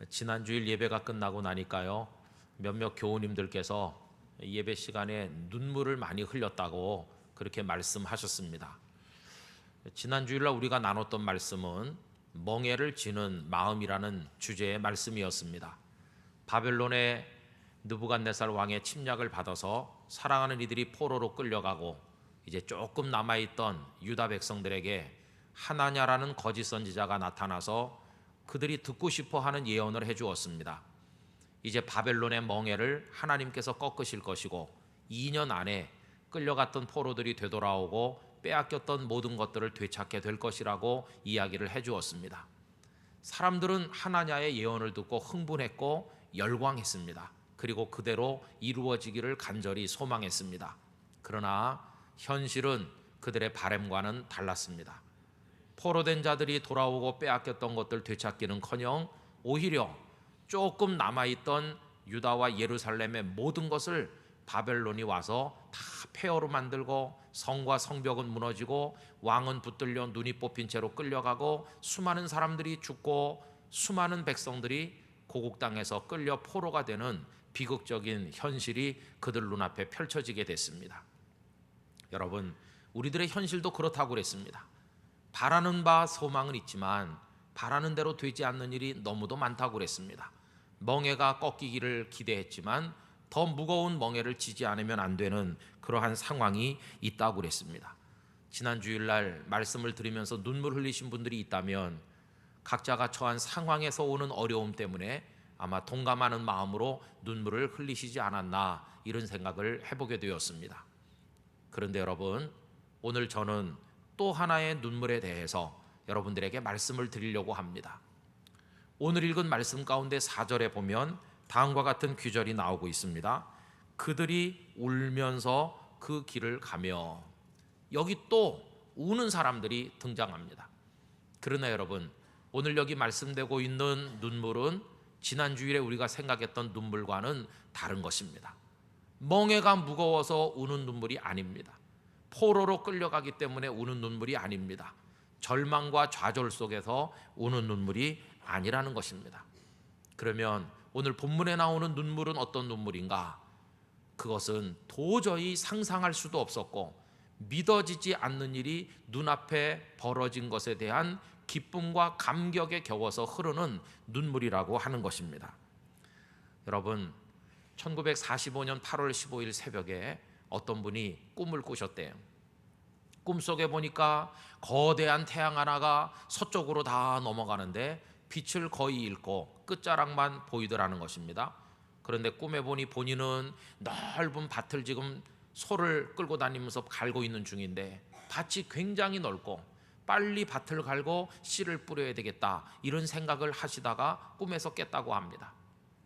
지난 주일 예배가 끝나고 나니까요, 몇몇 교우님들께서 예배 시간에 눈물을 많이 흘렸다고 그렇게 말씀하셨습니다. 지난 주일날 우리가 나눴던 말씀은 멍에를 지는 마음이라는 주제의 말씀이었습니다. 바벨론의 느부갓네살 왕의 침략을 받아서 사랑하는 이들이 포로로 끌려가고 이제 조금 남아있던 유다 백성들에게 하나냐라는 거짓 선지자가 나타나서 그들이 듣고 싶어하는 예언을 해주었습니다. 이제 바벨론의 멍에를 하나님께서 꺾으실 것이고 2년 안에 끌려갔던 포로들이 되돌아오고 빼앗겼던 모든 것들을 되찾게 될 것이라고 이야기를 해주었습니다. 사람들은 하나냐의 예언을 듣고 흥분했고 열광했습니다. 그리고 그대로 이루어지기를 간절히 소망했습니다. 그러나 현실은 그들의 바람과는 달랐습니다. 포로된 자들이 돌아오고 빼앗겼던 것들 되찾기는커녕 오히려 조금 남아있던 유다와 예루살렘의 모든 것을 바벨론이 와서 다 폐허로 만들고 성과 성벽은 무너지고 왕은 붙들려 눈이 뽑힌 채로 끌려가고 수많은 사람들이 죽고 수많은 백성들이 고국 땅에서 끌려 포로가 되는 비극적인 현실이 그들 눈앞에 펼쳐지게 됐습니다. 여러분, 우리들의 현실도 그렇다고 그랬습니다. 바라는 바 소망은 있지만 바라는 대로 되지 않는 일이 너무도 많다고 그랬습니다. 멍에가 꺾이기를 기대했지만 더 무거운 멍에를 지지 않으면 안 되는 그러한 상황이 있다고 그랬습니다. 지난 주일날 말씀을 들으면서 눈물 흘리신 분들이 있다면 각자가 처한 상황에서 오는 어려움 때문에 아마 동감하는 마음으로 눈물을 흘리시지 않았나 이런 생각을 해보게 되었습니다. 그런데 여러분, 오늘 저는 또 하나의 눈물에 대해서 여러분들에게 말씀을 드리려고 합니다. 오늘 읽은 말씀 가운데 4절에 보면 다음과 같은 귀절이 나오고 있습니다. 그들이 울면서 그 길을 가며, 여기 또 우는 사람들이 등장합니다. 그러나 여러분, 오늘 여기 말씀되고 있는 눈물은 지난 주일에 우리가 생각했던 눈물과는 다른 것입니다. 멍에가 무거워서 우는 눈물이 아닙니다. 포로로 끌려가기 때문에 우는 눈물이 아닙니다. 절망과 좌절 속에서 우는 눈물이 아니라는 것입니다. 그러면 오늘 본문에 나오는 눈물은 어떤 눈물인가? 그것은 도저히 상상할 수도 없었고 믿어지지 않는 일이 눈앞에 벌어진 것에 대한 기쁨과 감격에 겨워서 흐르는 눈물이라고 하는 것입니다. 여러분, 1945년 8월 15일 새벽에 어떤 분이 꿈을 꾸셨대요. 꿈속에 보니까 거대한 태양 하나가 서쪽으로 다 넘어가는데 빛을 거의 잃고 끝자락만 보이더라는 것입니다. 그런데 꿈에 보니 본인은 넓은 밭을 지금 소를 끌고 다니면서 갈고 있는 중인데 밭이 굉장히 넓고 빨리 밭을 갈고 씨를 뿌려야 되겠다, 이런 생각을 하시다가 꿈에서 깼다고 합니다.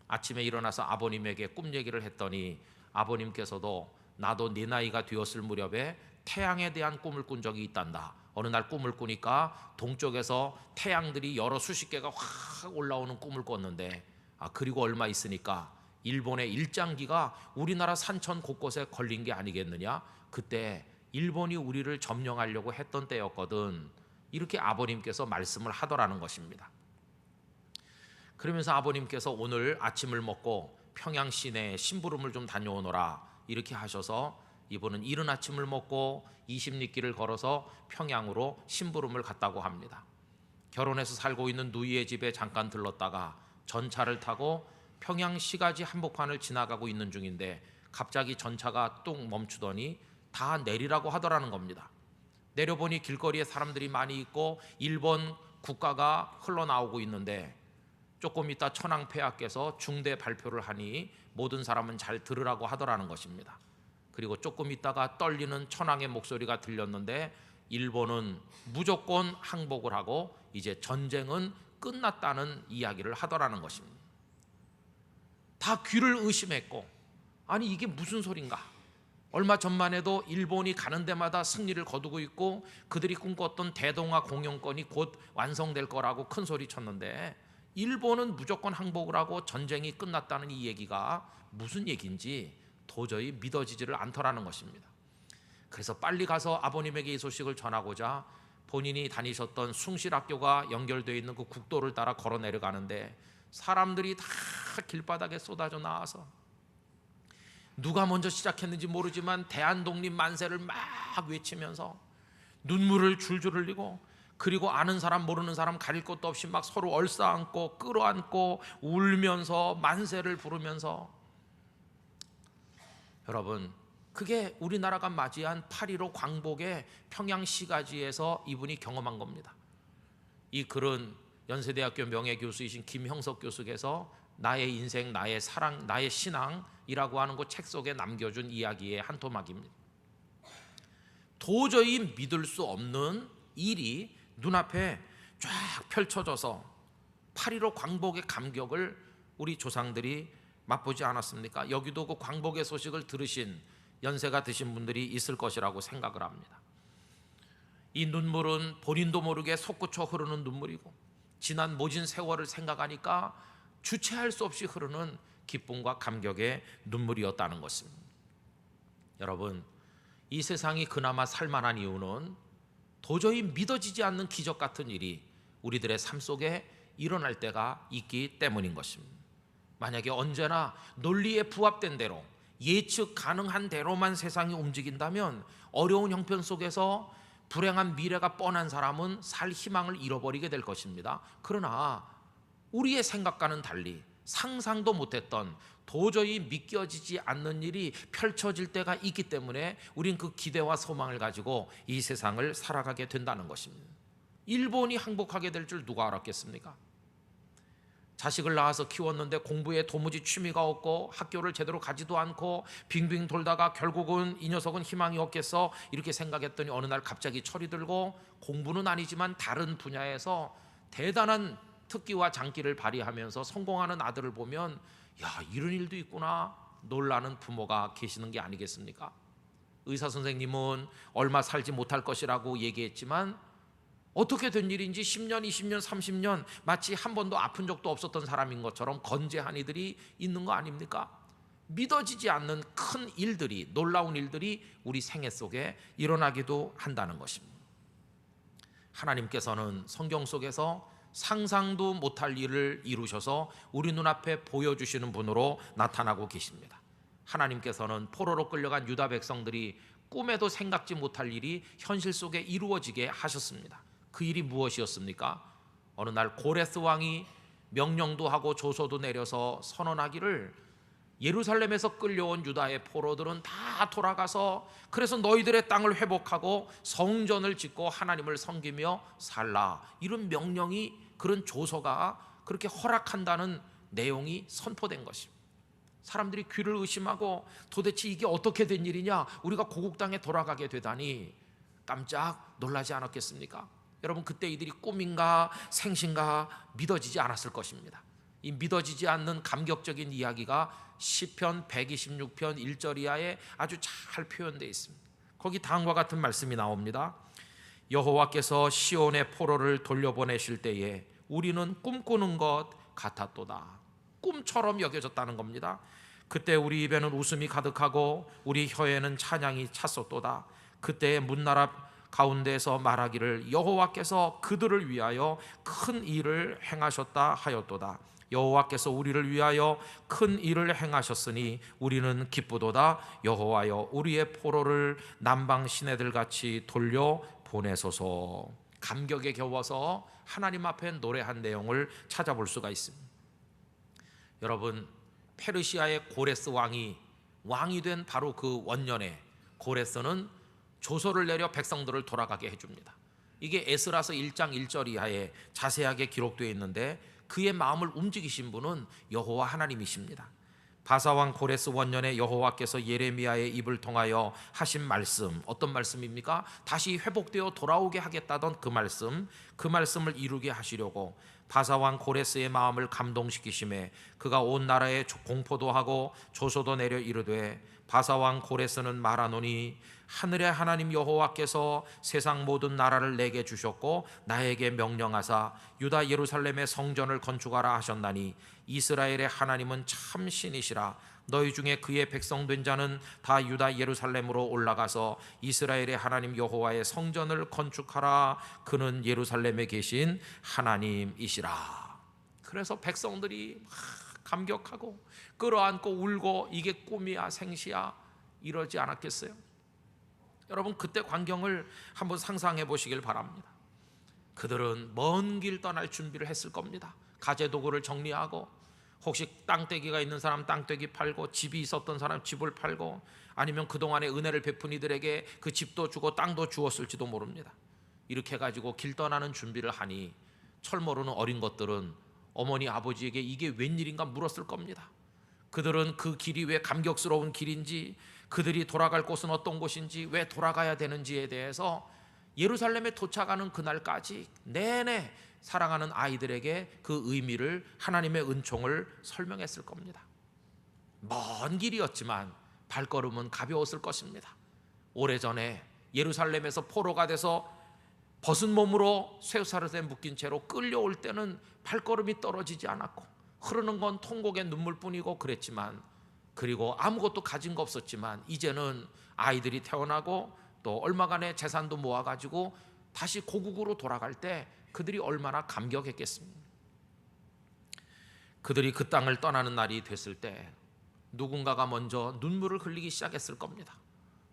아침에 일어나서 아버님에게 꿈 얘기를 했더니 아버님께서도 나도 네 나이가 되었을 무렵에 태양에 대한 꿈을 꾼 적이 있단다. 어느 날 꿈을 꾸니까 동쪽에서 태양들이 여러 수십 개가 확 올라오는 꿈을 꿨는데, 그리고 얼마 있으니까 일본의 일장기가 우리나라 산천 곳곳에 걸린 게 아니겠느냐, 그때 일본이 우리를 점령하려고 했던 때였거든. 이렇게 아버님께서 말씀을 하더라는 것입니다. 그러면서 아버님께서 오늘 아침을 먹고 평양 시내에 심부름을 좀 다녀오너라 이렇게 하셔서 이분은 이른 아침을 먹고 20리길을 걸어서 평양으로 심부름을 갔다고 합니다. 결혼해서 살고 있는 누이의 집에 잠깐 들렀다가 전차를 타고 평양 시가지 한복판을 지나가고 있는 중인데 갑자기 전차가 뚝 멈추더니 다 내리라고 하더라는 겁니다. 내려보니 길거리에 사람들이 많이 있고 일본 국가가 흘러나오고 있는데 조금 있다 천황폐하께서 중대 발표를 하니 모든 사람은 잘 들으라고 하더라는 것입니다. 그리고 조금 있다가 떨리는 천황의 목소리가 들렸는데 일본은 무조건 항복을 하고 이제 전쟁은 끝났다는 이야기를 하더라는 것입니다. 다 귀를 의심했고, 아니 이게 무슨 소린가? 얼마 전만 해도 일본이 가는 데마다 승리를 거두고 있고 그들이 꿈꿨던 대동아 공영권이 곧 완성될 거라고 큰 소리 쳤는데 일본은 무조건 항복을 하고 전쟁이 끝났다는 이 얘기가 무슨 얘기인지 도저히 믿어지지를 않더라는 것입니다. 그래서 빨리 가서 아버님에게 이 소식을 전하고자 본인이 다니셨던 숭실학교가 연결되어 있는 그 국도를 따라 걸어 내려가는데 사람들이 다 길바닥에 쏟아져 나와서 누가 먼저 시작했는지 모르지만 대한독립 만세를 막 외치면서 눈물을 줄줄 흘리고, 그리고 아는 사람 모르는 사람 가릴 것도 없이 막 서로 얼싸안고 끌어안고 울면서 만세를 부르면서, 여러분 그게 우리나라가 맞이한 8.15 광복의 평양시가지에서 이분이 경험한 겁니다. 이 글은 연세대학교 명예교수이신 김형석 교수께서 나의 인생, 나의 사랑, 나의 신앙이라고 하는 그 책 속에 남겨준 이야기의 한 토막입니다. 도저히 믿을 수 없는 일이 눈앞에 쫙 펼쳐져서 8.15 광복의 감격을 우리 조상들이 맛보지 않았습니까? 여기도 그 광복의 소식을 들으신 연세가 드신 분들이 있을 것이라고 생각을 합니다. 이 눈물은 본인도 모르게 솟구쳐 흐르는 눈물이고, 지난 모진 세월을 생각하니까 주체할 수 없이 흐르는 기쁨과 감격의 눈물이었다는 것입니다. 여러분, 이 세상이 그나마 살만한 이유는 도저히 믿어지지 않는 기적 같은 일이 우리들의 삶 속에 일어날 때가 있기 때문인 것입니다. 만약에 언제나 논리에 부합된 대로, 예측 가능한 대로만 세상이 움직인다면 어려운 형편 속에서 불행한 미래가 뻔한 사람은 살 희망을 잃어버리게 될 것입니다. 그러나 우리의 생각과는 달리 상상도 못했던, 도저히 믿겨지지 않는 일이 펼쳐질 때가 있기 때문에 우린 그 기대와 소망을 가지고 이 세상을 살아가게 된다는 것입니다. 일본이 항복하게 될 줄 누가 알았겠습니까? 자식을 낳아서 키웠는데 공부에 도무지 취미가 없고 학교를 제대로 가지도 않고 빙빙 돌다가 결국은 이 녀석은 희망이 없겠어, 이렇게 생각했더니 어느 날 갑자기 철이 들고 공부는 아니지만 다른 분야에서 대단한 특기와 장기를 발휘하면서 성공하는 아들을 보면, 야, 이런 일도 있구나 놀라는 부모가 계시는 게 아니겠습니까? 의사 선생님은 얼마 살지 못할 것이라고 얘기했지만 어떻게 된 일인지 10년, 20년, 30년 마치 한 번도 아픈 적도 없었던 사람인 것처럼 건재한 이들이 있는 거 아닙니까? 믿어지지 않는 큰 일들이, 놀라운 일들이 우리 생애 속에 일어나기도 한다는 것입니다. 하나님께서는 성경 속에서 상상도 못할 일을 이루셔서 우리 눈앞에 보여주시는 분으로 나타나고 계십니다. 하나님께서는 포로로 끌려간 유다 백성들이 꿈에도 생각지 못할 일이 현실 속에 이루어지게 하셨습니다. 그 일이 무엇이었습니까? 어느 날 고레스 왕이 명령도 하고 조서도 내려서 선언하기를, 예루살렘에서 끌려온 유다의 포로들은 다 돌아가서 그래서 너희들의 땅을 회복하고 성전을 짓고 하나님을 섬기며 살라, 이런 명령이, 그런 조서가 그렇게 허락한다는 내용이 선포된 것입니다. 사람들이 귀를 의심하고 도대체 이게 어떻게 된 일이냐, 우리가 고국 땅에 돌아가게 되다니 깜짝 놀라지 않았겠습니까? 여러분, 그때 이들이 꿈인가 생신가 믿어지지 않았을 것입니다. 이 믿어지지 않는 감격적인 이야기가 시편 126편 1절 이하에 아주 잘 표현되어 있습니다. 거기 다음과 같은 말씀이 나옵니다. 여호와께서 시온의 포로를 돌려보내실 때에 우리는 꿈꾸는 것 같았도다. 꿈처럼 여겨졌다는 겁니다. 그때 우리 입에는 웃음이 가득하고 우리 혀에는 찬양이 찼었도다. 그때의 문나라 가운데서 말하기를 여호와께서 그들을 위하여 큰 일을 행하셨다 하였도다. 여호와께서 우리를 위하여 큰 일을 행하셨으니 우리는 기쁘도다. 여호와여 우리의 포로를 남방 시내들 같이 돌려 보내소서. 감격에 겨워서 하나님 앞에 노래한 내용을 찾아볼 수가 있습니다. 여러분, 페르시아의 고레스 왕이 된 바로 그 원년에 고레스는 조서를 내려 백성들을 돌아가게 해줍니다. 이게 에스라서 1장 1절 이하에 자세하게 기록되어 있는데 그의 마음을 움직이신 분은 여호와 하나님이십니다. 바사왕 고레스 원년에 여호와께서 예레미야의 입을 통하여 하신 말씀, 어떤 말씀입니까? 다시 회복되어 돌아오게 하겠다던 그 말씀을 이루게 하시려고 바사왕 고레스의 마음을 감동시키심에 그가 온 나라에 공포도 하고 조소도 내려 이르되, 바사왕 고레스는 말하노니 하늘의 하나님 여호와께서 세상 모든 나라를 내게 주셨고 나에게 명령하사 유다 예루살렘의 성전을 건축하라 하셨나니 이스라엘의 하나님은 참 신이시라. 너희 중에 그의 백성 된 자는 다 유다 예루살렘으로 올라가서 이스라엘의 하나님 여호와의 성전을 건축하라. 그는 예루살렘에 계신 하나님이시라. 그래서 백성들이 막 감격하고 끌어안고 울고 이게 꿈이야 생시야 이러지 않았겠어요? 여러분 그때 광경을 한번 상상해 보시길 바랍니다. 그들은 먼 길 떠날 준비를 했을 겁니다. 가재도구를 정리하고 혹시 땅떼기가 있는 사람 땅떼기 팔고 집이 있었던 사람 집을 팔고 아니면 그동안에 은혜를 베푼 이들에게 그 집도 주고 땅도 주었을지도 모릅니다. 이렇게 해가지고 길 떠나는 준비를 하니 철 모르는 어린 것들은 어머니 아버지에게 이게 웬일인가 물었을 겁니다. 그들은 그 길이 왜 감격스러운 길인지, 그들이 돌아갈 곳은 어떤 곳인지, 왜 돌아가야 되는지에 대해서 예루살렘에 도착하는 그날까지 내내 사랑하는 아이들에게 그 의미를, 하나님의 은총을 설명했을 겁니다. 먼 길이었지만 발걸음은 가벼웠을 것입니다. 오래전에 예루살렘에서 포로가 돼서 벗은 몸으로 쇠사슬에 묶인 채로 끌려올 때는 발걸음이 떨어지지 않았고 흐르는 건 통곡의 눈물뿐이고 그랬지만, 그리고 아무것도 가진 거 없었지만 이제는 아이들이 태어나고 또 얼마간의 재산도 모아가지고 다시 고국으로 돌아갈 때 그들이 얼마나 감격했겠습니까? 그들이 그 땅을 떠나는 날이 됐을 때 누군가가 먼저 눈물을 흘리기 시작했을 겁니다.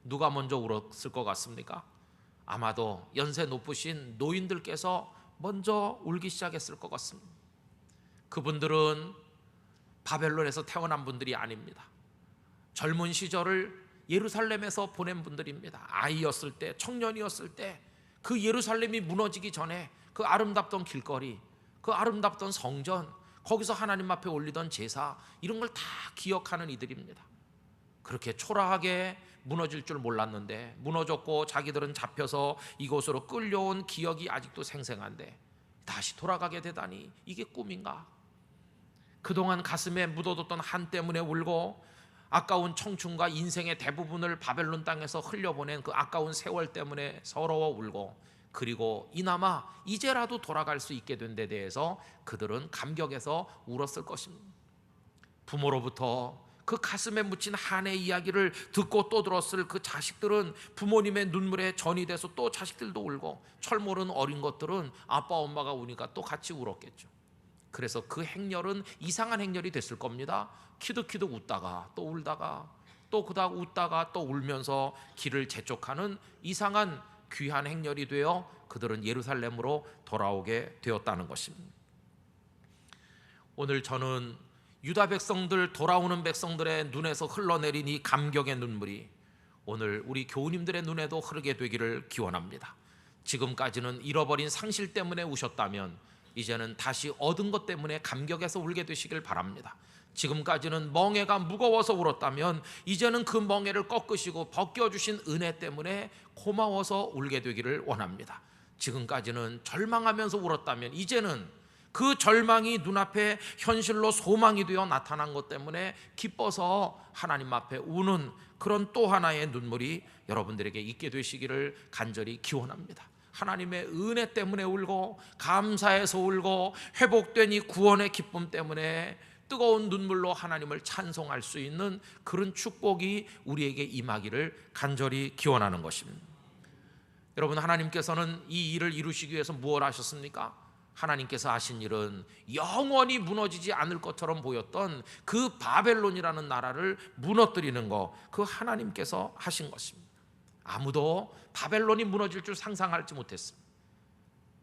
누가 먼저 울었을 것 같습니까? 아마도 연세 높으신 노인들께서 먼저 울기 시작했을 것 같습니다. 그분들은 바벨론에서 태어난 분들이 아닙니다. 젊은 시절을 예루살렘에서 보낸 분들입니다. 아이였을 때, 청년이었을 때 그 예루살렘이 무너지기 전에 그 아름답던 길거리, 그 아름답던 성전, 거기서 하나님 앞에 올리던 제사, 이런 걸 다 기억하는 이들입니다. 그렇게 초라하게 무너질 줄 몰랐는데 무너졌고 자기들은 잡혀서 이곳으로 끌려온 기억이 아직도 생생한데 다시 돌아가게 되다니 이게 꿈인가? 그동안 가슴에 묻어뒀던 한 때문에 울고 아까운 청춘과 인생의 대부분을 바벨론 땅에서 흘려보낸 그 아까운 세월 때문에 서러워 울고, 그리고 이나마 이제라도 돌아갈 수 있게 된 데 대해서 그들은 감격해서 울었을 것입니다. 부모로부터 그 가슴에 묻힌 한의 이야기를 듣고 또 들었을 그 자식들은 부모님의 눈물에 전이 돼서 또 자식들도 울고, 철 모르는 어린 것들은 아빠 엄마가 우니까 또 같이 울었겠죠. 그래서 그 행렬은 이상한 행렬이 됐을 겁니다. 키득키득 웃다가 또 울다가 또 그다음 웃다가 또 울면서 길을 재촉하는 이상한 귀한 행렬이 되어 그들은 예루살렘으로 돌아오게 되었다는 것입니다. 오늘 저는 유다 백성들, 돌아오는 백성들의 눈에서 흘러내린 이 감격의 눈물이 오늘 우리 교우님들의 눈에도 흐르게 되기를 기원합니다. 지금까지는 잃어버린 상실 때문에 우셨다면 이제는 다시 얻은 것 때문에 감격해서 울게 되시길 바랍니다. 지금까지는 멍에가 무거워서 울었다면 이제는 그 멍에를 꺾으시고 벗겨주신 은혜 때문에 고마워서 울게 되기를 원합니다. 지금까지는 절망하면서 울었다면 이제는 그 절망이 눈앞에 현실로 소망이 되어 나타난 것 때문에 기뻐서 하나님 앞에 우는 그런 또 하나의 눈물이 여러분들에게 있게 되시기를 간절히 기원합니다. 하나님의 은혜 때문에 울고, 감사해서 울고, 회복된 이 구원의 기쁨 때문에 뜨거운 눈물로 하나님을 찬송할 수 있는 그런 축복이 우리에게 임하기를 간절히 기원하는 것입니다. 여러분, 하나님께서는 이 일을 이루시기 위해서 무엇을 하셨습니까? 하나님께서 하신 일은 영원히 무너지지 않을 것처럼 보였던 그 바벨론이라는 나라를 무너뜨리는 것, 그 하나님께서 하신 것입니다. 아무도 바벨론이 무너질 줄 상상하지 못했습니다.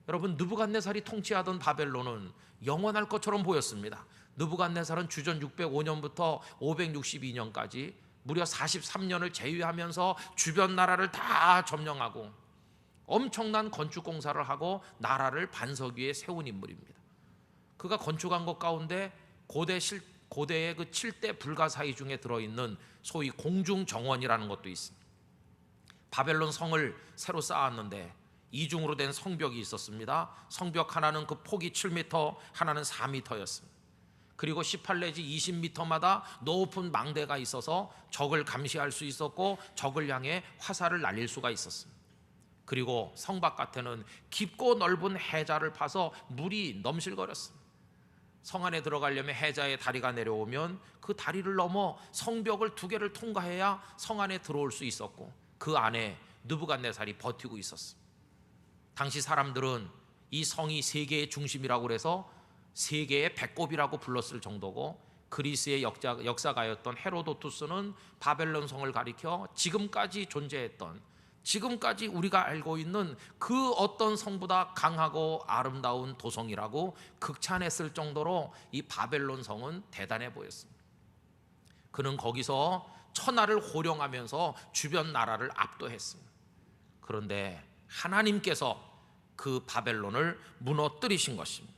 여러분, 느부갓네살이 통치하던 바벨론은 영원할 것처럼 보였습니다. 느부갓네살은 주전 605년부터 562년까지 무려 43년을 제위하면서 주변 나라를 다 점령하고 엄청난 건축 공사를 하고 나라를 반석 위에 세운 인물입니다. 그가 건축한 것 가운데 고대의 그 7대 불가사의 중에 들어있는 소위 공중정원이라는 것도 있습니다. 바벨론 성을 새로 쌓았는데 이중으로 된 성벽이 있었습니다. 성벽 하나는 그 폭이 7m, 하나는 4m였습니다. 그리고 18 내지 20m마다 높은 망대가 있어서 적을 감시할 수 있었고 적을 향해 화살을 날릴 수가 있었습니다. 그리고 성 바깥에는 깊고 넓은 해자를 파서 물이 넘실거렸습니다. 성 안에 들어가려면 해자의 다리가 내려오면 그 다리를 넘어 성벽을 2개를 통과해야 성 안에 들어올 수 있었고, 그 안에 느부갓네살이 버티고 있었습니다. 당시 사람들은 이 성이 세계의 중심이라고 해서 세계의 배꼽이라고 불렀을 정도고, 그리스의 역사가였던 헤로도투스는 바벨론 성을 가리켜 지금까지 존재했던, 지금까지 우리가 알고 있는 그 어떤 성보다 강하고 아름다운 도성이라고 극찬했을 정도로 이 바벨론 성은 대단해 보였습니다. 그는 거기서 천하를 호령하면서 주변 나라를 압도했습니다. 그런데 하나님께서 그 바벨론을 무너뜨리신 것입니다.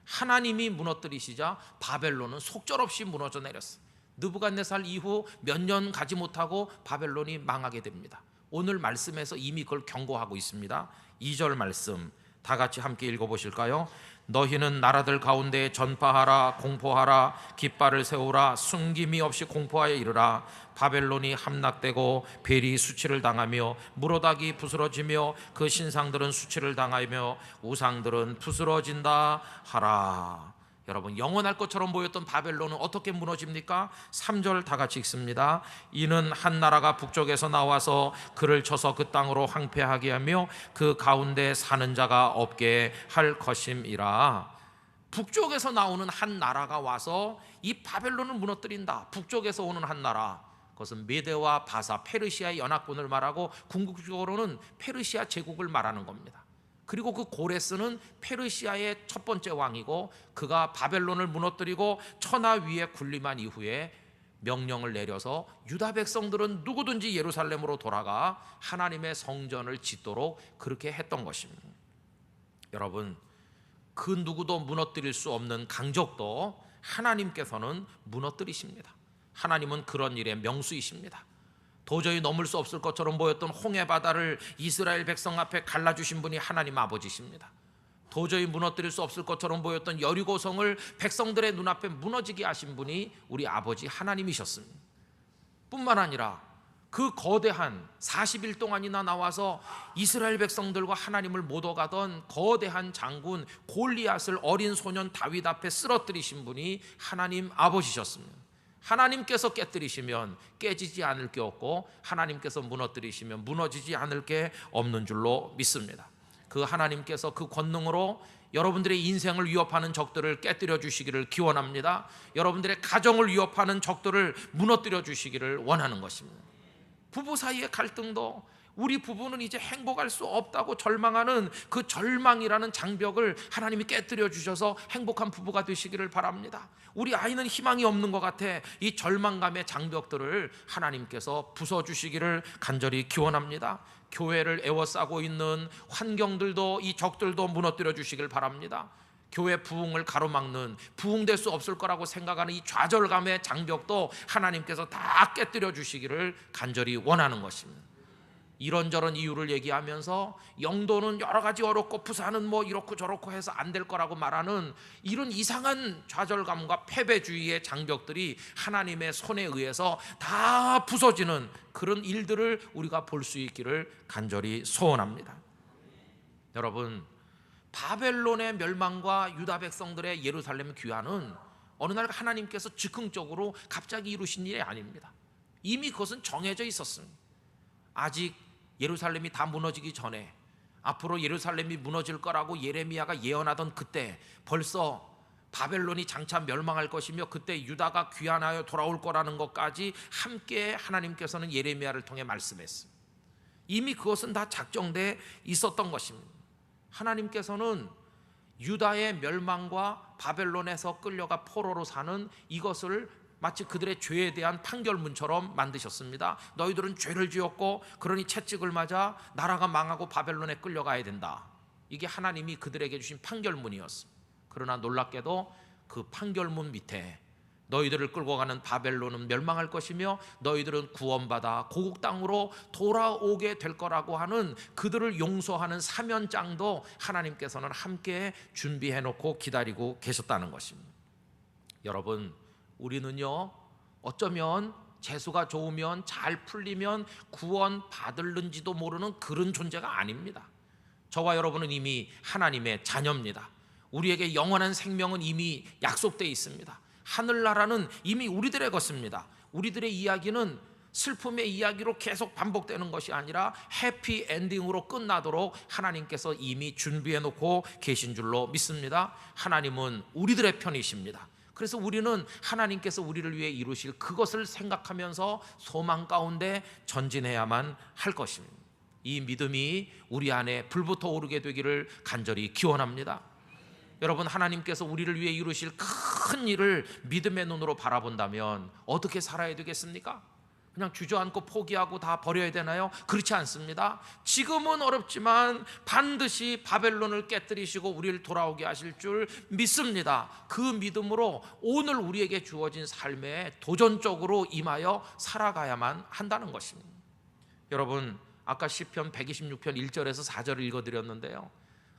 하나님이 무너뜨리시자 바벨론은 속절없이 무너져 내렸어요. 느부갓네살 이후 몇 년 가지 못하고 바벨론이 망하게 됩니다. 오늘 말씀에서 이미 그걸 경고하고 있습니다. 2절 말씀 다 같이 함께 읽어보실까요? 너희는 나라들 가운데 전파하라, 공포하라, 깃발을 세우라, 숨김이 없이 공포하여 이르라. 바벨론이 함락되고 벨이 수치를 당하며 무로닥이 부스러지며 그 신상들은 수치를 당하며 우상들은 부스러진다 하라. 여러분, 영원할 것처럼 보였던 바벨론은 어떻게 무너집니까? 3절 다 같이 읽습니다. 이는 한 나라가 북쪽에서 나와서 그를 쳐서 그 땅으로 황폐하게 하며 그 가운데 사는 자가 없게 할 것임이라. 북쪽에서 나오는 한 나라가 와서 이 바벨론을 무너뜨린다. 북쪽에서 오는 한 나라, 그것은 메대와 바사, 페르시아의 연합군을 말하고 궁극적으로는 페르시아 제국을 말하는 겁니다. 그리고 그 고레스는 페르시아의 첫 번째 왕이고, 그가 바벨론을 무너뜨리고 천하 위에 군림한 이후에 명령을 내려서 유다 백성들은 누구든지 예루살렘으로 돌아가 하나님의 성전을 짓도록 그렇게 했던 것입니다. 여러분, 그 누구도 무너뜨릴 수 없는 강적도 하나님께서는 무너뜨리십니다. 하나님은 그런 일의 명수이십니다. 도저히 넘을 수 없을 것처럼 보였던 홍해 바다를 이스라엘 백성 앞에 갈라주신 분이 하나님 아버지십니다. 도저히 무너뜨릴 수 없을 것처럼 보였던 여리고성을 백성들의 눈앞에 무너지게 하신 분이 우리 아버지 하나님이셨습니다. 뿐만 아니라 그 거대한 40일 동안이나 나와서 이스라엘 백성들과 하나님을 못 오가던 거대한 장군 골리앗을 어린 소년 다윗 앞에 쓰러뜨리신 분이 하나님 아버지셨습니다. 하나님께서 깨뜨리시면 깨지지 않을 게 없고, 하나님께서 무너뜨리시면 무너지지 않을 게 없는 줄로 믿습니다. 그 하나님께서 그 권능으로 여러분들의 인생을 위협하는 적들을 깨뜨려 주시기를 기원합니다. 여러분들의 가정을 위협하는 적들을 무너뜨려 주시기를 원하는 것입니다. 부부 사이의 갈등도, 우리 부부는 이제 행복할 수 없다고 절망하는 그 절망이라는 장벽을 하나님이 깨뜨려 주셔서 행복한 부부가 되시기를 바랍니다. 우리 아이는 희망이 없는 것 같아. 이 절망감의 장벽들을 하나님께서 부숴주시기를 간절히 기원합니다. 교회를 에워싸고 있는 환경들도, 이 적들도 무너뜨려 주시길 바랍니다. 교회 부흥을 가로막는, 부흥될 수 없을 거라고 생각하는 이 좌절감의 장벽도 하나님께서 다 깨뜨려 주시기를 간절히 원하는 것입니다. 이런저런 이유를 얘기하면서 영도는 여러 가지 어렵고 부산은 뭐 이렇고 저렇고 해서 안 될 거라고 말하는 이런 이상한 좌절감과 패배주의의 장벽들이 하나님의 손에 의해서 다 부서지는 그런 일들을 우리가 볼 수 있기를 간절히 소원합니다. 여러분, 바벨론의 멸망과 유다 백성들의 예루살렘 귀환은 어느 날 하나님께서 즉흥적으로 갑자기 이루신 일이 아닙니다. 이미 그것은 정해져 있었습니다. 아직 예루살렘이 다 무너지기 전에, 앞으로 예루살렘이 무너질 거라고 예레미야가 예언하던 그때 벌써 바벨론이 장차 멸망할 것이며 그때 유다가 귀환하여 돌아올 거라는 것까지 함께 하나님께서는 예레미야를 통해 말씀했습니다. 이미 그것은 다 작정돼 있었던 것입니다. 하나님께서는 유다의 멸망과 바벨론에서 끌려가 포로로 사는 이것을 마치 그들의 죄에 대한 판결문처럼 만드셨습니다. 너희들은 죄를 지었고 그러니 채찍을 맞아 나라가 망하고 바벨론에 끌려가야 된다. 이게 하나님이 그들에게 주신 판결문이었습니다. 그러나 놀랍게도 그 판결문 밑에 너희들을 끌고 가는 바벨론은 멸망할 것이며 너희들은 구원받아 고국 땅으로 돌아오게 될 거라고 하는 그들을 용서하는 사면장도 하나님께서는 함께 준비해 놓고 기다리고 계셨다는 것입니다. 여러분, 우리는요, 어쩌면 재수가 좋으면 잘 풀리면 구원 받을는지도 모르는 그런 존재가 아닙니다. 저와 여러분은 이미 하나님의 자녀입니다. 우리에게 영원한 생명은 이미 약속되어 있습니다. 하늘나라는 이미 우리들의 것입니다. 우리들의 이야기는 슬픔의 이야기로 계속 반복되는 것이 아니라 해피 엔딩으로 끝나도록 하나님께서 이미 준비해 놓고 계신 줄로 믿습니다. 하나님은 우리들의 편이십니다. 그래서 우리는 하나님께서 우리를 위해 이루실 그것을 생각하면서 소망 가운데 전진해야만 할 것입니다. 이 믿음이 우리 안에 불부터 오르게 되기를 간절히 기원합니다. 여러분, 하나님께서 우리를 위해 이루실 큰 일을 믿음의 눈으로 바라본다면 어떻게 살아야 되겠습니까? 그냥 주저앉고 포기하고 다 버려야 되나요? 그렇지 않습니다. 지금은 어렵지만 반드시 바벨론을 깨뜨리시고 우리를 돌아오게 하실 줄 믿습니다. 그 믿음으로 오늘 우리에게 주어진 삶에 도전적으로 임하여 살아가야만 한다는 것입니다. 여러분, 아까 시편 126편 1절에서 4절을 읽어드렸는데요,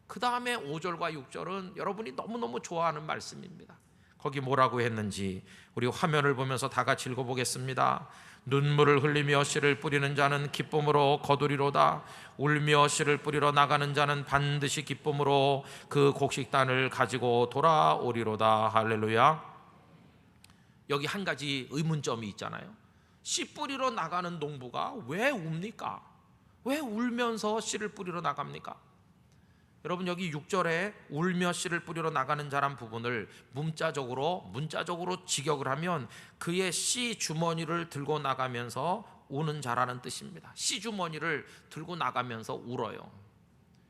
그 다음에 5절과 6절은 여러분이 너무너무 좋아하는 말씀입니다. 거기 뭐라고 했는지 우리 화면을 보면서 다 같이 읽어보겠습니다. 눈물을 흘리며 씨를 뿌리는 자는 기쁨으로 거두리로다. 울며 씨를 뿌리러 나가는 자는 반드시 기쁨으로 그 곡식단을 가지고 돌아오리로다. 할렐루야. 여기 한 가지 의문점이 있잖아요. 씨 뿌리러 나가는 농부가 왜 웁니까? 왜 울면서 씨를 뿌리러 나갑니까? 여러분, 여기 6절에 울며 씨를 뿌리러 나가는 자란 부분을 문자적으로 직역을 하면 그의 씨 주머니를 들고 나가면서 우는 자라는 뜻입니다. 씨 주머니를 들고 나가면서 울어요.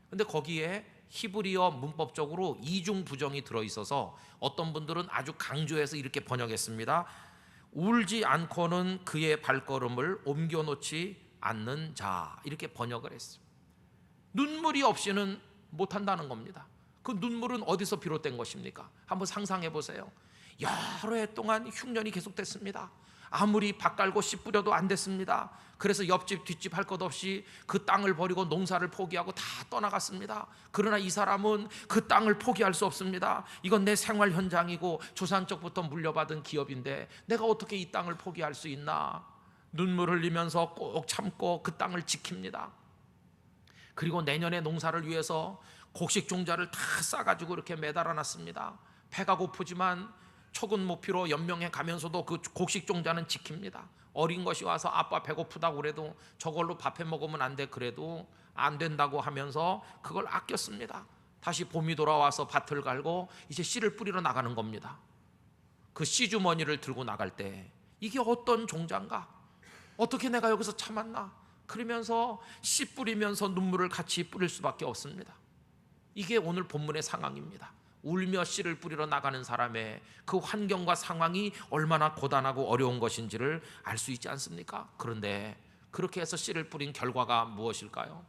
근데 거기에 히브리어 문법적으로 이중 부정이 들어있어서 어떤 분들은 아주 강조해서 이렇게 번역했습니다. 울지 않고는 그의 발걸음을 옮겨놓지 않는 자, 이렇게 번역을 했어요. 눈물이 없이는 못한다는 겁니다. 그 눈물은 어디서 비롯된 것입니까? 한번 상상해 보세요. 여러 해 동안 흉년이 계속됐습니다. 아무리 밭 갈고 씨 뿌려도 안 됐습니다. 그래서 옆집 뒷집 할 것 없이 그 땅을 버리고 농사를 포기하고 다 떠나갔습니다. 그러나 이 사람은 그 땅을 포기할 수 없습니다. 이건 내 생활 현장이고 조상적부터 물려받은 기업인데 내가 어떻게 이 땅을 포기할 수 있나? 눈물 흘리면서 꼭 참고 그 땅을 지킵니다. 그리고 내년에 농사를 위해서 곡식 종자를 다 싸가지고 이렇게 매달아 놨습니다. 배가 고프지만 촉은 모피로 연명해 가면서도 그 곡식 종자는 지킵니다. 어린 것이 와서 아빠 배고프다고 그래도 저걸로 밥해 먹으면 안 돼, 그래도 안 된다고 하면서 그걸 아꼈습니다. 다시 봄이 돌아와서 밭을 갈고 이제 씨를 뿌리러 나가는 겁니다. 그 씨 주머니를 들고 나갈 때 이게 어떤 종자인가? 어떻게 내가 여기서 참았나? 그러면서 씨 뿌리면서 눈물을 같이 뿌릴 수밖에 없습니다. 이게 오늘 본문의 상황입니다. 울며 씨를 뿌리러 나가는 사람의 그 환경과 상황이 얼마나 고단하고 어려운 것인지를 알 수 있지 않습니까? 그런데 그렇게 해서 씨를 뿌린 결과가 무엇일까요?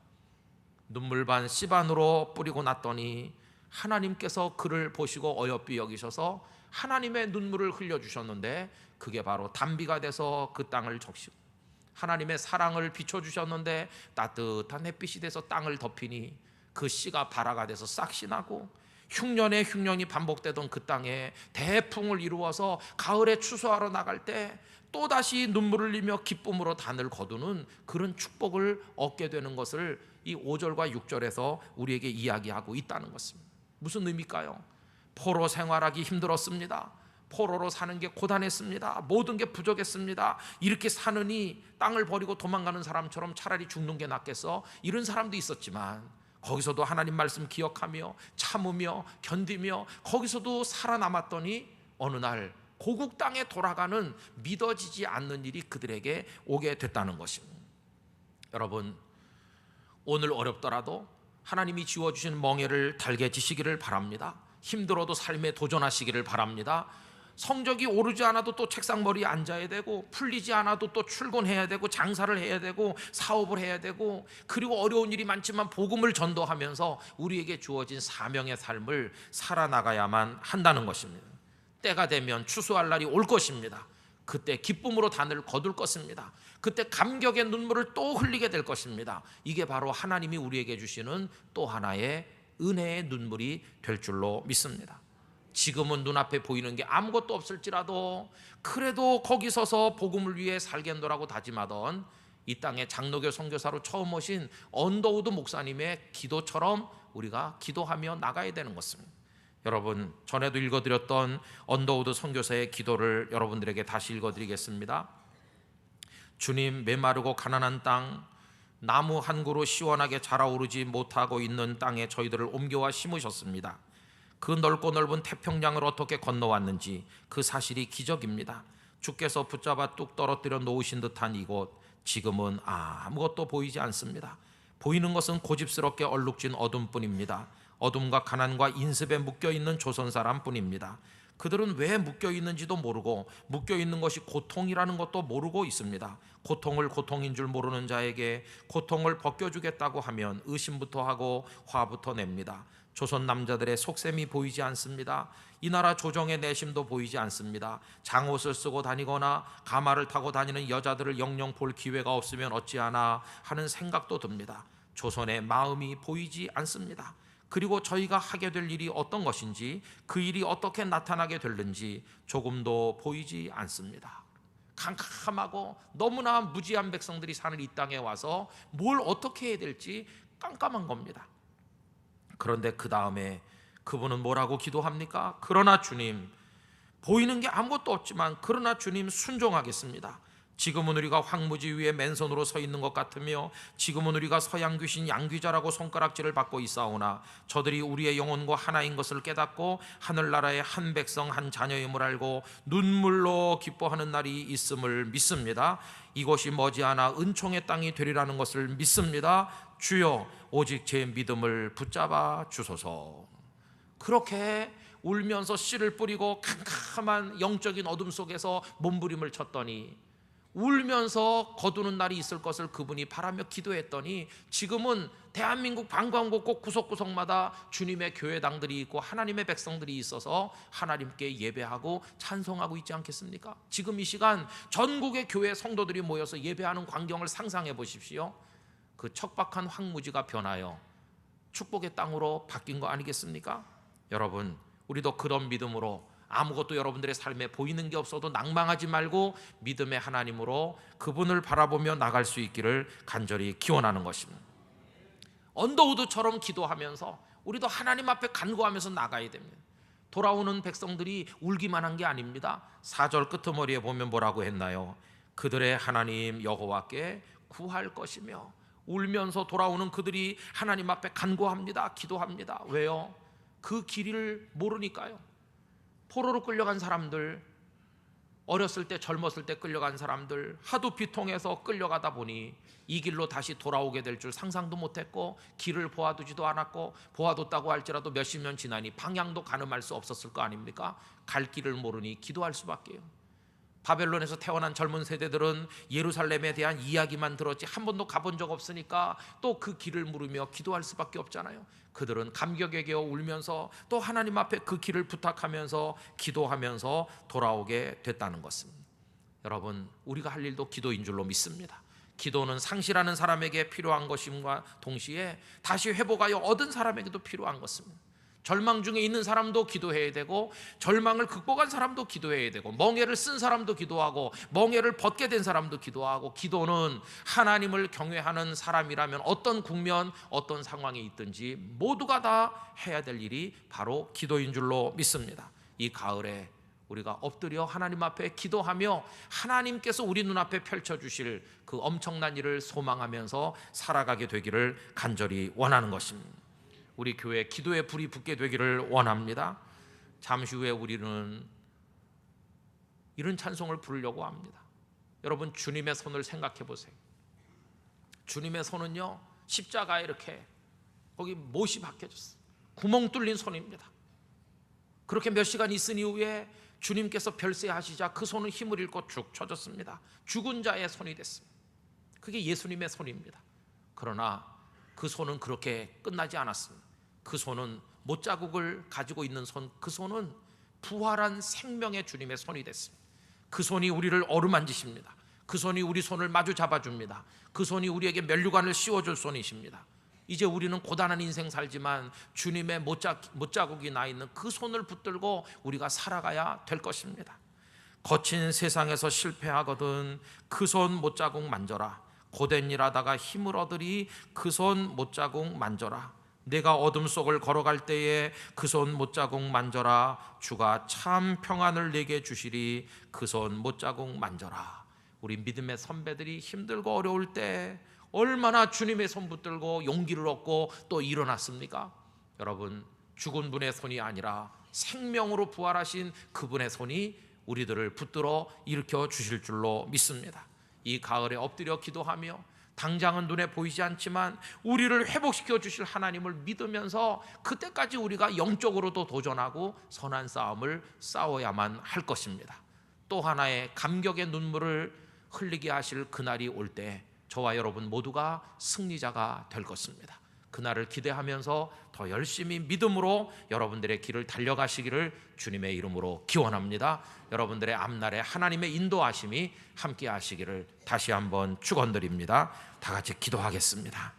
눈물 반 씨 반으로 뿌리고 났더니 하나님께서 그를 보시고 어여삐 여기셔서 하나님의 눈물을 흘려주셨는데 그게 바로 단비가 돼서 그 땅을 적시고, 하나님의 사랑을 비춰주셨는데 따뜻한 햇빛이 돼서 땅을 덮이니 그 씨가 발화가 돼서 싹이 나고, 흉년에 흉년이 반복되던 그 땅에 대풍을 이루어서 가을에 추수하러 나갈 때 또다시 눈물을 흘리며 기쁨으로 단을 거두는 그런 축복을 얻게 되는 것을 이 5절과 6절에서 우리에게 이야기하고 있다는 것입니다. 무슨 의미일까요? 포로 생활하기 힘들었습니다. 포로로 사는 게 고단했습니다. 모든 게 부족했습니다. 이렇게 사느니 땅을 버리고 도망가는 사람처럼 차라리 죽는 게 낫겠어, 이런 사람도 있었지만 거기서도 하나님 말씀 기억하며 참으며 견디며 거기서도 살아남았더니 어느 날 고국 땅에 돌아가는 믿어지지 않는 일이 그들에게 오게 됐다는 것입니다. 여러분, 오늘 어렵더라도 하나님이 지워주신 멍에를 달게 지시기를 바랍니다. 힘들어도 삶에 도전하시기를 바랍니다. 성적이 오르지 않아도 또 책상머리에 앉아야 되고, 풀리지 않아도 또 출근해야 되고, 장사를 해야 되고, 사업을 해야 되고, 그리고 어려운 일이 많지만 복음을 전도하면서 우리에게 주어진 사명의 삶을 살아나가야만 한다는 것입니다. 때가 되면 추수할 날이 올 것입니다. 그때 기쁨으로 단을 거둘 것입니다. 그때 감격의 눈물을 또 흘리게 될 것입니다. 이게 바로 하나님이 우리에게 주시는 또 하나의 은혜의 눈물이 될 줄로 믿습니다. 지금은 눈앞에 보이는 게 아무것도 없을지라도 그래도 거기 서서 복음을 위해 살겠노라고 다짐하던 이 땅에 장로교 선교사로 처음 오신 언더우드 목사님의 기도처럼 우리가 기도하며 나가야 되는 것입니다. 여러분, 전에도 읽어드렸던 언더우드 선교사의 기도를 여러분들에게 다시 읽어드리겠습니다. 주님, 메마르고 가난한 땅, 나무 한 그루 시원하게 자라오르지 못하고 있는 땅에 저희들을 옮겨와 심으셨습니다. 그 넓고 넓은 태평양을 어떻게 건너왔는지 그 사실이 기적입니다. 주께서 붙잡아 뚝 떨어뜨려 놓으신 듯한 이곳, 지금은 아무것도 보이지 않습니다. 보이는 것은 고집스럽게 얼룩진 어둠뿐입니다. 어둠과 가난과 인습에 묶여있는 조선 사람뿐입니다. 그들은 왜 묶여있는지도 모르고 묶여있는 것이 고통이라는 것도 모르고 있습니다. 고통을 고통인 줄 모르는 자에게 고통을 벗겨주겠다고 하면 의심부터 하고 화부터 냅니다. 조선 남자들의 속셈이 보이지 않습니다. 이 나라 조정의 내심도 보이지 않습니다. 장옷을 쓰고 다니거나 가마를 타고 다니는 여자들을 영영 볼 기회가 없으면 어찌하나 하는 생각도 듭니다. 조선의 마음이 보이지 않습니다. 그리고 저희가 하게 될 일이 어떤 것인지, 그 일이 어떻게 나타나게 될는지 조금도 보이지 않습니다. 캄캄하고 너무나 무지한 백성들이 사는 이 땅에 와서 뭘 어떻게 해야 될지 깜깜한 겁니다. 그런데 그 다음에 그분은 뭐라고 기도합니까? 그러나 주님, 보이는 게 아무것도 없지만 그러나 주님, 순종하겠습니다. 지금은 우리가 황무지 위에 맨손으로 서 있는 것 같으며 지금은 우리가 서양 귀신 양귀자라고 손가락질을 받고 있사오나 저들이 우리의 영혼과 하나인 것을 깨닫고 하늘나라의 한 백성 한 자녀임을 알고 눈물로 기뻐하는 날이 있음을 믿습니다. 이곳이 머지않아 은총의 땅이 되리라는 것을 믿습니다. 주여, 오직 제 믿음을 붙잡아 주소서. 그렇게 울면서 씨를 뿌리고 캄캄한 영적인 어둠 속에서 몸부림을 쳤더니, 울면서 거두는 날이 있을 것을 그분이 바라며 기도했더니, 지금은 대한민국 방방곡곡 구석구석마다 주님의 교회당들이 있고 하나님의 백성들이 있어서 하나님께 예배하고 찬송하고 있지 않겠습니까? 지금 이 시간 전국의 교회 성도들이 모여서 예배하는 광경을 상상해 보십시오. 그 척박한 황무지가 변하여 축복의 땅으로 바뀐 거 아니겠습니까? 여러분, 우리도 그런 믿음으로 아무것도 여러분들의 삶에 보이는 게 없어도 낭망하지 말고 믿음의 하나님으로 그분을 바라보며 나갈 수 있기를 간절히 기원하는 것입니다. 언더우드처럼 기도하면서 우리도 하나님 앞에 간구하면서 나가야 됩니다. 돌아오는 백성들이 울기만 한 게 아닙니다. 4절 끄트머리에 보면 뭐라고 했나요? 그들의 하나님 여호와께 구할 것이며. 울면서 돌아오는 그들이 하나님 앞에 간구합니다. 기도합니다. 왜요? 그 길을 모르니까요. 포로로 끌려간 사람들, 어렸을 때 젊었을 때 끌려간 사람들, 하도 비통해서 끌려가다 보니 이 길로 다시 돌아오게 될 줄 상상도 못했고 길을 보아두지도 않았고, 보아뒀다고 할지라도 몇십 년 지나니 방향도 가늠할 수 없었을 거 아닙니까? 갈 길을 모르니 기도할 수밖에요. 바벨론에서 태어난 젊은 세대들은 예루살렘에 대한 이야기만 들었지 한 번도 가본 적 없으니까 또 그 길을 물으며 기도할 수밖에 없잖아요. 그들은 감격에 겨워 울면서 또 하나님 앞에 그 길을 부탁하면서 기도하면서 돌아오게 됐다는 것입니다. 여러분, 우리가 할 일도 기도인 줄로 믿습니다. 기도는 상실하는 사람에게 필요한 것임과 동시에 다시 회복하여 얻은 사람에게도 필요한 것입니다. 절망 중에 있는 사람도 기도해야 되고, 절망을 극복한 사람도 기도해야 되고, 멍에를 쓴 사람도 기도하고, 멍에를 벗게 된 사람도 기도하고, 기도는 하나님을 경외하는 사람이라면 어떤 국면, 어떤 상황에 있든지 모두가 다 해야 될 일이 바로 기도인 줄로 믿습니다. 이 가을에 우리가 엎드려 하나님 앞에 기도하며 하나님께서 우리 눈앞에 펼쳐주실 그 엄청난 일을 소망하면서 살아가게 되기를 간절히 원하는 것입니다. 우리 교회 기도의 불이 붙게 되기를 원합니다. 잠시 후에 우리는 이런 찬송을 부르려고 합니다. 여러분, 주님의 손을 생각해 보세요. 주님의 손은요, 십자가에 이렇게 거기 못이 박혀졌어요. 구멍 뚫린 손입니다. 그렇게 몇 시간 있은 이후에 주님께서 별세하시자 그 손은 힘을 잃고 축 처졌습니다. 죽은 자의 손이 됐습니다. 그게 예수님의 손입니다. 그러나 그 손은 그렇게 끝나지 않았습니다. 그 손은 못자국을 가지고 있는 손, 그 손은 부활한 생명의 주님의 손이 됐습니다. 그 손이 우리를 어루만지십니다. 그 손이 우리 손을 마주 잡아줍니다. 그 손이 우리에게 면류관을 씌워줄 손이십니다. 이제 우리는 고단한 인생 살지만 주님의 못자국이 나 있는 그 손을 붙들고 우리가 살아가야 될 것입니다. 거친 세상에서 실패하거든 그 손 못자국 만져라. 고된 일 하다가 힘을 얻으리 그 손 못자국 만져라. 내가 어둠 속을 걸어갈 때에 그 손 못자국 만져라. 주가 참 평안을 내게 주시리 그 손 못자국 만져라. 우리 믿음의 선배들이 힘들고 어려울 때 얼마나 주님의 손 붙들고 용기를 얻고 또 일어났습니까? 여러분, 죽은 분의 손이 아니라 생명으로 부활하신 그분의 손이 우리들을 붙들어 일으켜 주실 줄로 믿습니다. 이 가을에 엎드려 기도하며 당장은 눈에 보이지 않지만 우리를 회복시켜 주실 하나님을 믿으면서 그때까지 우리가 영적으로도 도전하고 선한 싸움을 싸워야만 할 것입니다. 또 하나의 감격의 눈물을 흘리게 하실 그날이 올 때 저와 여러분 모두가 승리자가 될 것입니다. 그날을 기대하면서 더 열심히 믿음으로 여러분들의 길을 달려가시기를 주님의 이름으로 기원합니다. 여러분들의 앞날에 하나님의 인도하심이 함께 하시기를 다시 한번 축원드립니다. 다 같이 기도하겠습니다.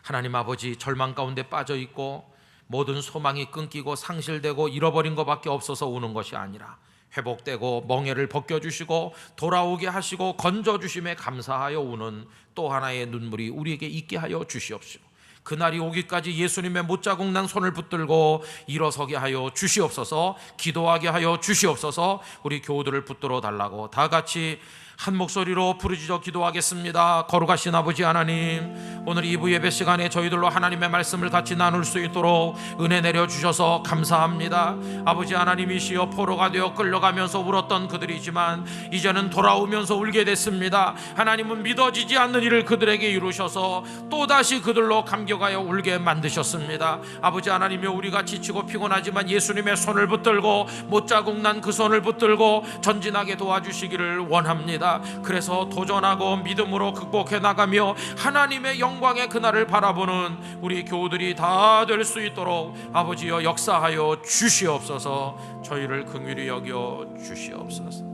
하나님 아버지, 절망 가운데 빠져 있고 모든 소망이 끊기고 상실되고 잃어버린 것밖에 없어서 우는 것이 아니라 회복되고 멍에를 벗겨주시고 돌아오게 하시고 건져주심에 감사하여 우는 또 하나의 눈물이 우리에게 있게 하여 주시옵시고, 그날이 오기까지 예수님의 못자국 난 손을 붙들고 일어서게 하여 주시옵소서. 기도하게 하여 주시옵소서. 우리 교우들을 붙들어 달라고 다 같이 한 목소리로 부르짖어 기도하겠습니다. 거룩하신 아버지 하나님, 오늘 2부 예배 시간에 저희들로 하나님의 말씀을 같이 나눌 수 있도록 은혜 내려주셔서 감사합니다. 아버지 하나님이시여, 포로가 되어 끌려가면서 울었던 그들이지만 이제는 돌아오면서 울게 됐습니다. 하나님은 믿어지지 않는 일을 그들에게 이루셔서 또다시 그들로 감격하여 울게 만드셨습니다. 아버지 하나님이여, 우리가 지치고 피곤하지만 예수님의 손을 붙들고 못자국 난 그 손을 붙들고 전진하게 도와주시기를 원합니다. 그래서 도전하고 믿음으로 극복해 나가며 하나님의 영광의 그날을 바라보는 우리 교우들이 다 될 수 있도록 아버지여 역사하여 주시옵소서. 저희를 긍휼히 여겨 주시옵소서.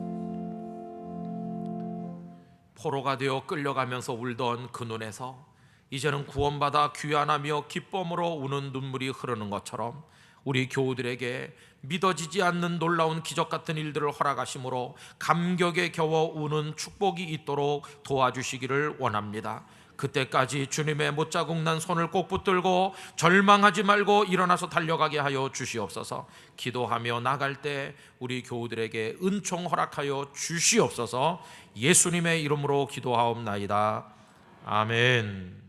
포로가 되어 끌려가면서 울던 그 눈에서 이제는 구원받아 귀환하며 기쁨으로 우는 눈물이 흐르는 것처럼 우리 교우들에게 믿어지지 않는 놀라운 기적 같은 일들을 허락하심으로 감격에 겨워 우는 축복이 있도록 도와주시기를 원합니다. 그때까지 주님의 못자국 난 손을 꼭 붙들고 절망하지 말고 일어나서 달려가게 하여 주시옵소서. 기도하며 나갈 때 우리 교우들에게 은총 허락하여 주시옵소서. 예수님의 이름으로 기도하옵나이다. 아멘.